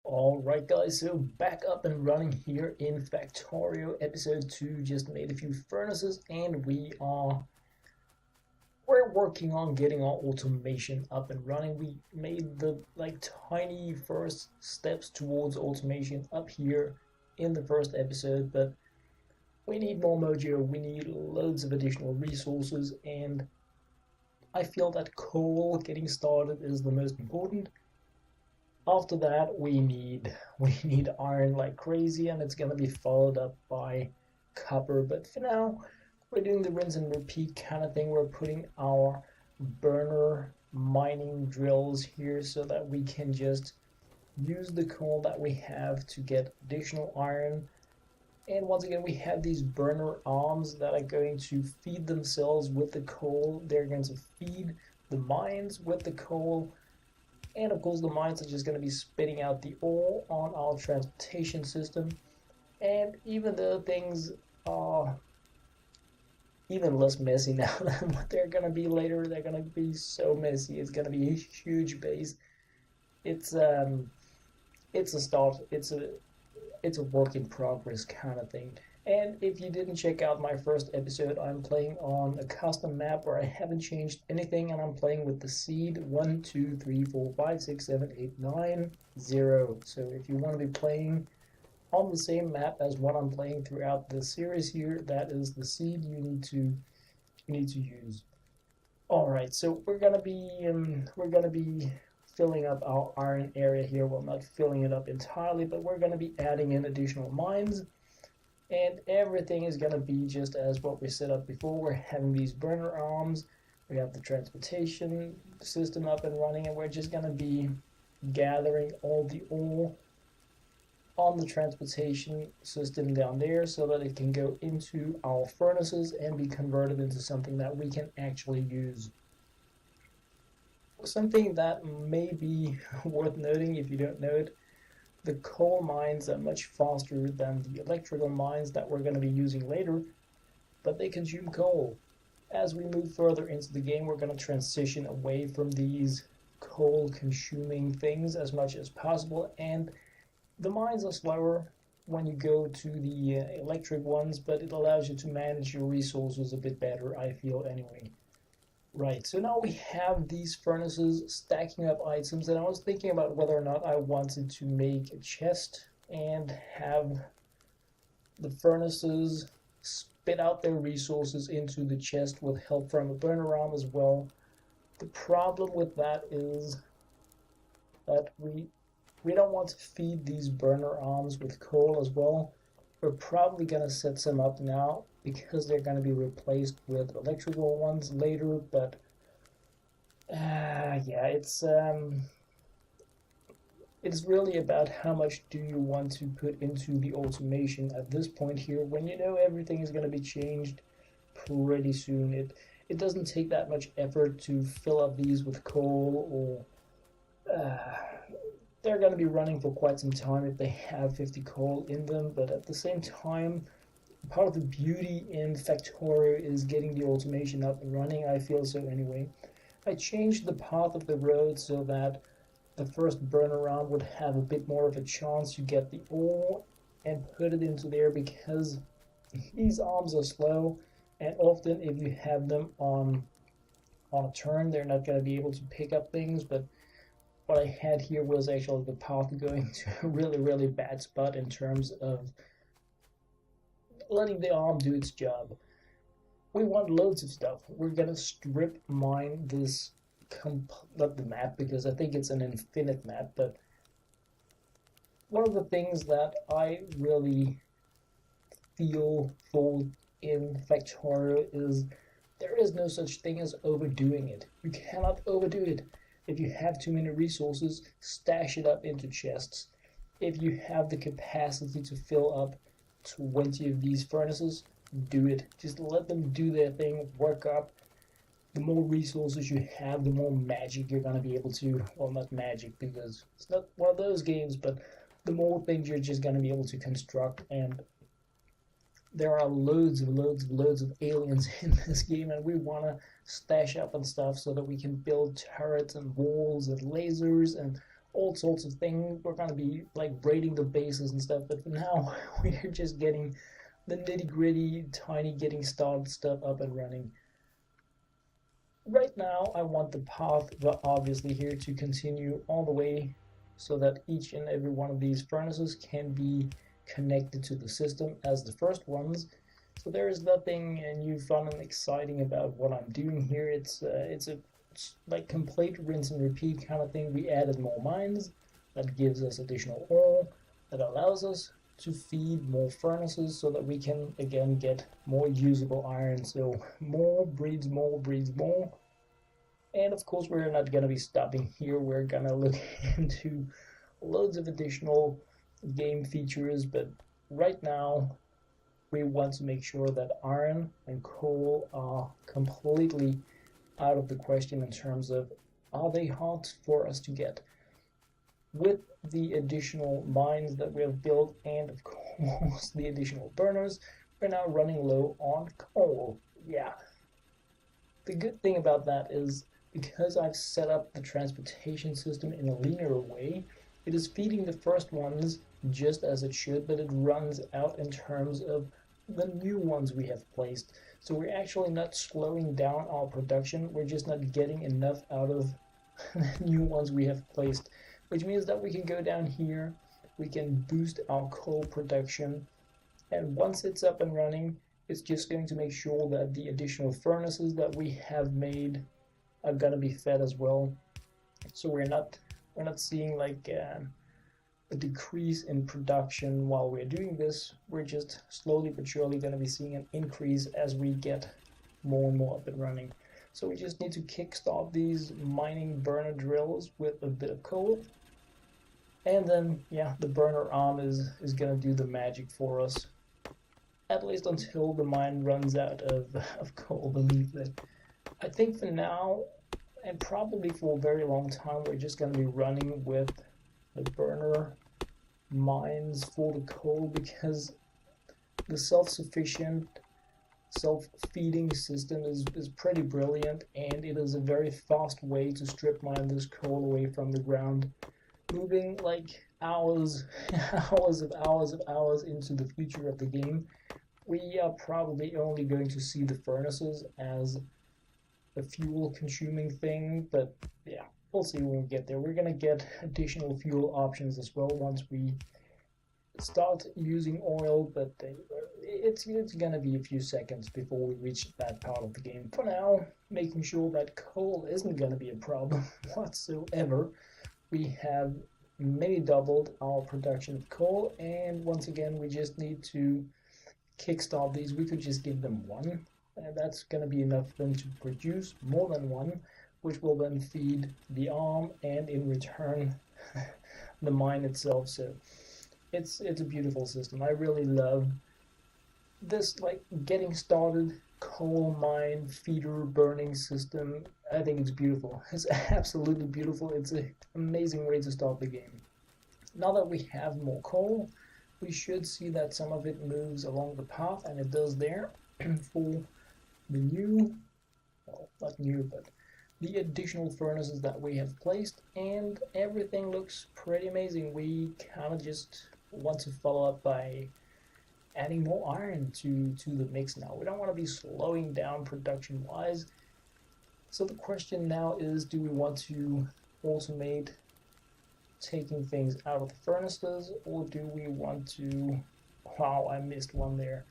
Alright guys, so back up and running here in Factorio. Episode 2 just made a few furnaces and we're working on getting our automation up and running. We made the tiny first steps towards automation up here in the first episode, but we need more mojo, we need loads of additional resources, and I feel that coal getting started is the most important. After that, we need iron like crazy, and it's gonna be followed up by copper. But for now, we're doing the rinse and repeat kind of thing. We're putting our burner mining drills here so that we can just use the coal that we have to get additional iron. And once again, we have these burner arms that are going to feed themselves with the coal. They're going to feed the mines with the coal. And of course the mines are just going to be spitting out the ore on our transportation system. And even though things are even less messy now than what they're going to be later, they're going to be so messy. It's going to be a huge base. It's a start. It's a work in progress kind of thing. And if you didn't check out my first episode, I'm playing on a custom map where I haven't changed anything, and I'm playing with the seed 1, 2, 3, 4, 5, 6, 7, 8, 9, 0. So if you want to be playing on the same map as what I'm playing throughout the series here, that is the seed you need to use. All right, so we're gonna be filling up our iron area here. Well, not filling it up entirely, but we're gonna be adding in additional mines. And everything is going to be just as what we set up before. We're having these burner arms, we have the transportation system up and running, and we're just going to be gathering all the ore on the transportation system down there so that it can go into our furnaces and be converted into something that we can actually use. Something that may be worth noting if you don't know it: the coal mines are much faster than the electrical mines that we're going to be using later, but they consume coal. As we move further into the game, we're going to transition away from these coal consuming things as much as possible, and the mines are slower when you go to the electric ones, but it allows you to manage your resources a bit better, I feel anyway. Right, so now we have these furnaces stacking up items, and I was thinking about whether or not I wanted to make a chest and have the furnaces spit out their resources into the chest with help from a burner arm as well. The problem with that is that we don't want to feed these burner arms with coal as well. We're probably going to set some up now because they're going to be replaced with electrical ones later, but yeah, it's really about how much do you want to put into the automation at this point here, when you know everything is going to be changed pretty soon. It doesn't take that much effort to fill up these with coal, or they're going to be running for quite some time if they have 50 coal in them, but at the same time, part of the beauty in Factorio is getting the automation up and running, I feel so anyway. I changed the path of the road so that the first burner arm would have a bit more of a chance to get the ore and put it into there, because these arms are slow, and often if you have them on a turn, they're not going to be able to pick up things. But what I had here was actually the path going to a really bad spot in terms of letting the arm do its job. We want loads of stuff. We're gonna strip mine this not the map, because I think it's an infinite map, but one of the things that I really feel for in Factorio is there is no such thing as overdoing it. You cannot overdo it. If you have too many resources, stash it up into chests. If you have the capacity to fill up 20 of these furnaces, do it. Just let them do their thing, work up. The more resources you have, the more magic you're going to be able to, well, not magic because it's not one of those games, but the more things you're just going to be able to construct. And there are loads of aliens in this game, and we want to stash up and stuff so that we can build turrets and walls and lasers and all sorts of things. We're gonna be like braiding the bases and stuff, but for now we're just getting the nitty-gritty, tiny getting started stuff up and running. Right now I want the path, obviously here, to continue all the way so that each and every one of these furnaces can be connected to the system as the first ones. So there is nothing new, fun, and exciting about what I'm doing here. It's like complete rinse and repeat kind of thing. We added more mines, that gives us additional ore, that allows us to feed more furnaces so that we can again get more usable iron. So more breeds more breeds more. And of course we're not going to be stopping here. We're going to look into loads of additional game features, but right now we want to make sure that iron and coal are completely out of the question in terms of, are they hot for us to get? With the additional mines that we have built and of course the additional burners, we're now running low on coal. Yeah. The good thing about that is, because I've set up the transportation system in a linear way, it is feeding the first ones just as it should, but it runs out in terms of the new ones we have placed. So we're actually not slowing down our production, we're just not getting enough out of the new ones we have placed, which means that we can go down here, we can boost our coal production, and once it's up and running, it's just going to make sure that the additional furnaces that we have made are going to be fed as well. So we're not seeing like a decrease in production while we're doing this. We're just slowly but surely going to be seeing an increase as we get more and more up and running. So we just need to kickstart these mining burner drills with a bit of coal, and then yeah, the burner arm is going to do the magic for us, at least until the mine runs out of coal. Believe that. I think for now, and probably for a very long time, we're just going to be running with the burner mines for the coal, because the self-sufficient, self-feeding system is pretty brilliant, and it is a very fast way to strip mine this coal away from the ground, moving like hours hours into the future of the game. We are probably only going to see the furnaces as a fuel consuming thing, but yeah, we'll see when we get there. We're gonna get additional fuel options as well once we start using oil, but it's gonna be a few seconds before we reach that part of the game. For now, making sure that coal isn't gonna be a problem whatsoever. We have many doubled our production of coal, and once again we just need to kickstart these. We could just give them one, and that's going to be enough for them to produce more than one, which will then feed the arm and in return the mine itself. So it's a beautiful system. I really love this, like, getting started coal mine feeder burning system. I think it's beautiful. It's absolutely beautiful. It's an amazing way to start the game. Now that we have more coal, we should see that some of it moves along the path, and it does there for the new, well, not new, but the additional furnaces that we have placed, and everything looks pretty amazing. We kind of just want to follow up by adding more iron to the mix now. We don't want to be slowing down production wise. So the question now is, do we want to automate taking things out of the furnaces, or do we want to, wow, I missed one there,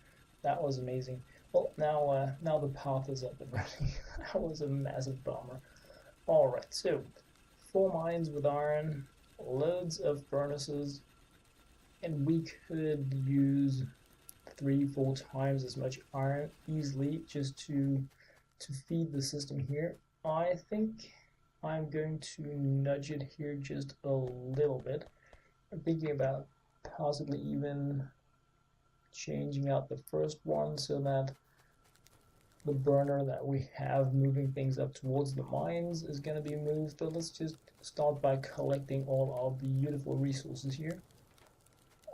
that was amazing. Well, now the path is up and running. That was a massive bummer. Alright, so 4 mines with iron, loads of furnaces, and we could use 3-4 times as much iron easily just to feed the system here. I think I'm going to nudge it here just a little bit. I'm thinking about possibly even changing out the first one so that the burner that we have moving things up towards the mines is going to be moved. But let's just start by collecting all our beautiful resources here.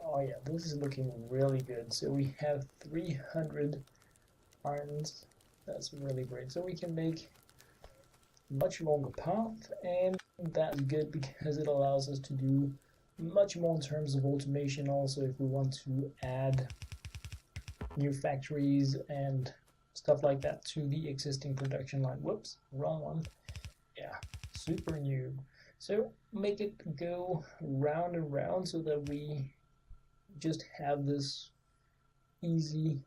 Oh yeah, this is looking really good. So we have 300 irons. That's really great. So we can make much longer path, and that's good because it allows us to do much more in terms of automation. Also, if we want to add new factories and stuff like that to the existing production line. Whoops, wrong one. Yeah, super new. So make it go round and round so that we just have this easy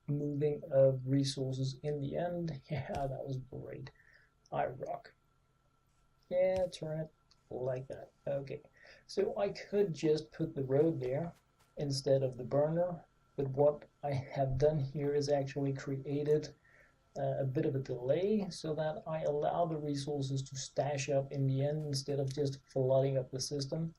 moving of resources in the end. Yeah, that was great. I rock. Yeah, turn it like that. Okay, so I could just put the road there instead of the burner, but what I have done here is actually created a bit of a delay so that I allow the resources to stash up in the end instead of just flooding up the system.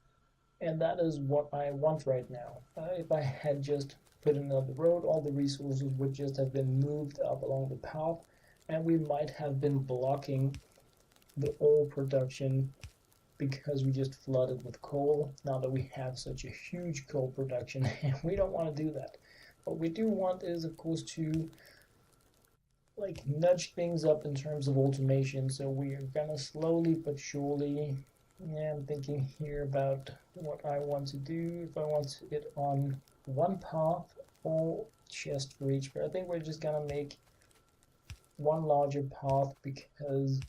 And that is what I want right now. If I had just put another road, all the resources would just have been moved up along the path, and we might have been blocking the oil production because we just flooded with coal. Now that we have such a huge coal production, we don't want to do that. What we do want is, of course, to like nudge things up in terms of automation. So we are gonna slowly but surely. Yeah, I'm thinking here about what I want to do. If I want it on one path or chest for each, but I think we're just gonna make one larger path because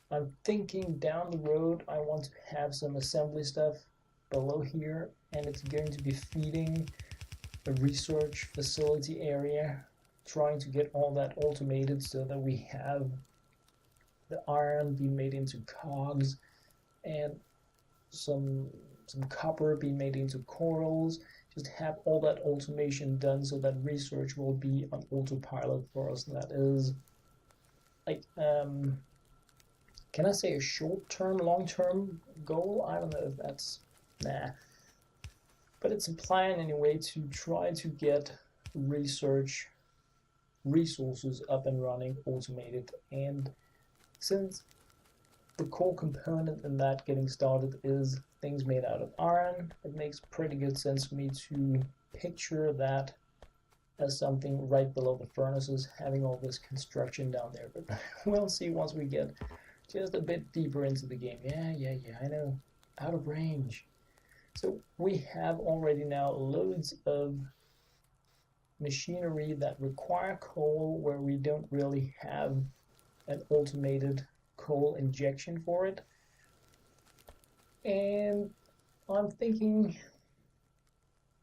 I'm thinking down the road I want to have some assembly stuff below here, and it's going to be feeding a research facility area, trying to get all that automated so that we have the iron being made into cogs and some copper being made into corals. Just have all that automation done so that research will be on autopilot for us. That is like can I say a short-term, long-term goal? I don't know if that's nah. But it's a plan anyway to try to get research resources up and running, automated. And since the core component in that getting started is things made out of iron, it makes pretty good sense for me to picture that as something right below the furnaces, having all this construction down there. But we'll see once we get just a bit deeper into the game. Yeah, I know. Out of range. So we have already now loads of machinery that require coal where we don't really have an automated coal injection for it. And I'm thinking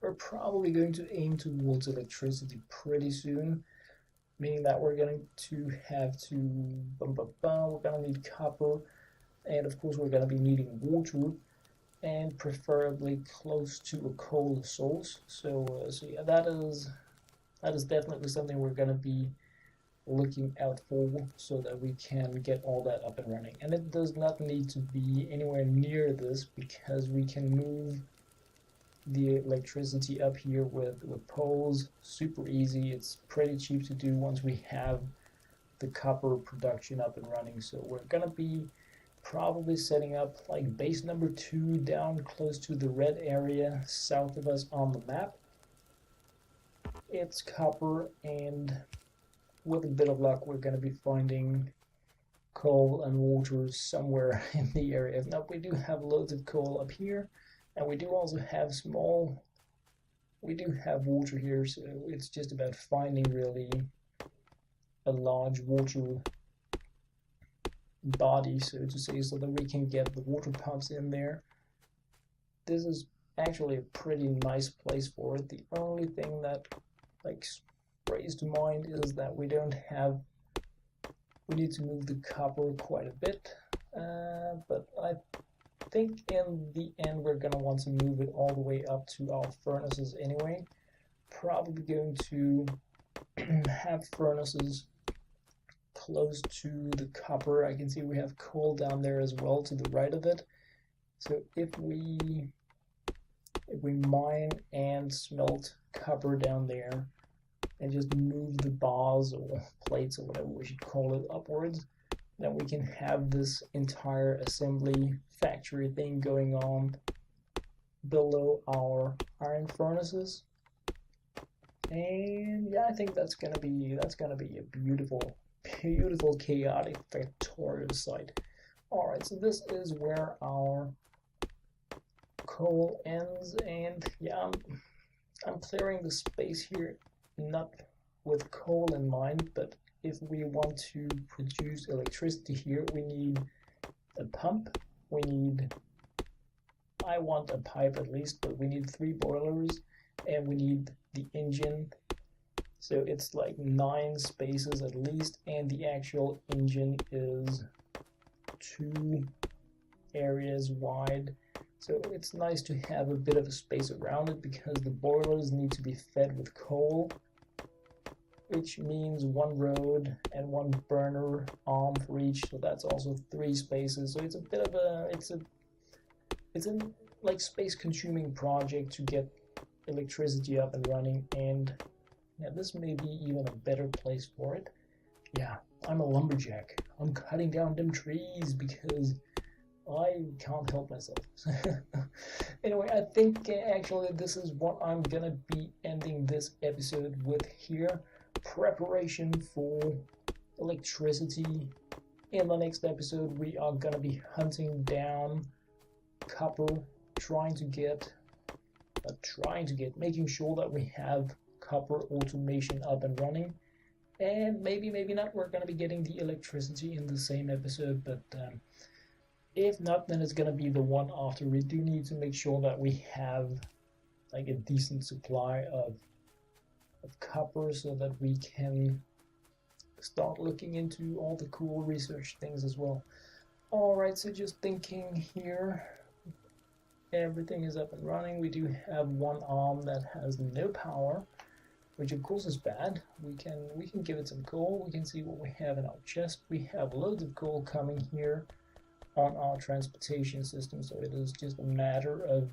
we're probably going to aim towards electricity pretty soon, meaning that we're going to have to, we're going to need copper, and of course we're going to be needing water, and preferably close to a coal source. So yeah, that is definitely something we're going to be looking out for so that we can get all that up and running. And it does not need to be anywhere near this because we can move the electricity up here with poles super easy. It's pretty cheap to do once we have the copper production up and running. So we're gonna be probably setting up like base number 2 down close to the red area south of us on the map. It's copper, and with a bit of luck we're going to be finding coal and water somewhere in the area. Now we do have loads of coal up here, and we do also have water here, so it's just about finding really a large water body, so to say, so that we can get the water pumps in there. This is actually a pretty nice place for it. The only thing that like sprays to mind is that we need to move the copper quite a bit, but I think in the end we're gonna want to move it all the way up to our furnaces anyway. Probably going to have furnaces close to the copper. I can see we have coal down there as well to the right of it. So if we mine and smelt copper down there and just move the bars or plates or whatever we should call it upwards, then we can have this entire assembly factory thing going on below our iron furnaces. And yeah, I think that's gonna be a beautiful beautiful chaotic Factorio site. Alright, so this is where our coal ends, and yeah, I'm clearing the space here not with coal in mind, but if we want to produce electricity here, we need a pump, I want a pipe at least, but we need 3 boilers, and we need the engine. So it's like 9 spaces at least, and the actual engine is 2 areas wide. So it's nice to have a bit of a space around it, because the boilers need to be fed with coal, which means 1 road and 1 burner arm for each. So that's also 3 spaces. So it's a bit of a it's a like space consuming project to get electricity up and running, and yeah, this may be even a better place for it. Yeah, I'm a lumberjack. I'm cutting down them trees because I can't help myself. Anyway, I think actually this is what I'm gonna be ending this episode with here. Preparation for electricity. In the next episode, we are gonna be hunting down copper, making sure that we have copper automation up and running. And maybe not, we're gonna be getting the electricity in the same episode, but if not, then it's gonna be the one after. We do need to make sure that we have like a decent supply of copper, so that we can start looking into all the cool research things as well. Alright, so just thinking here, everything is up and running. We do have 1 arm that has no power, which of course is bad. We can give it some coal. We can see what we have in our chest. We have loads of coal coming here on our transportation system, so it is just a matter of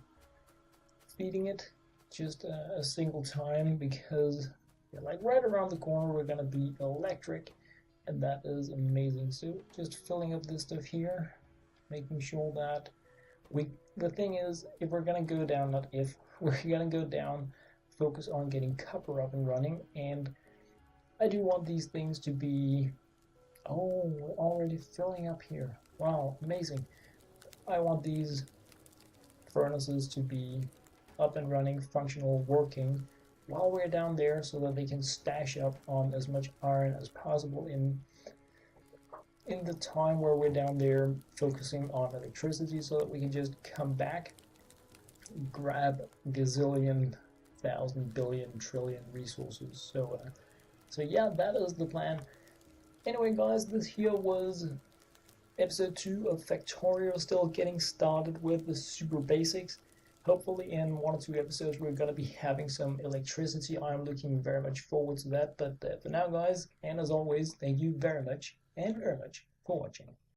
feeding it just a single time, because yeah, like right around the corner we're gonna be electric, and that is amazing. So just filling up this stuff here, making sure that the thing is, if we're gonna go down, not if, we're gonna go down, focus on getting copper up and running. And I do want these things to be, oh, we're already filling up here. Wow, amazing. I want these furnaces to be up and running, functional, working while we're down there, so that they can stash up on as much iron as possible in the time where we're down there focusing on electricity, so that we can just come back, grab gazillion, thousand, billion, trillion resources. So yeah, that is the plan. Anyway guys, this here was episode 2 of Factorio, still getting started with the super basics. Hopefully in 1 or 2 episodes we're going to be having some electricity. I'm looking very much forward to that. But for now guys, and as always, thank you very much for watching.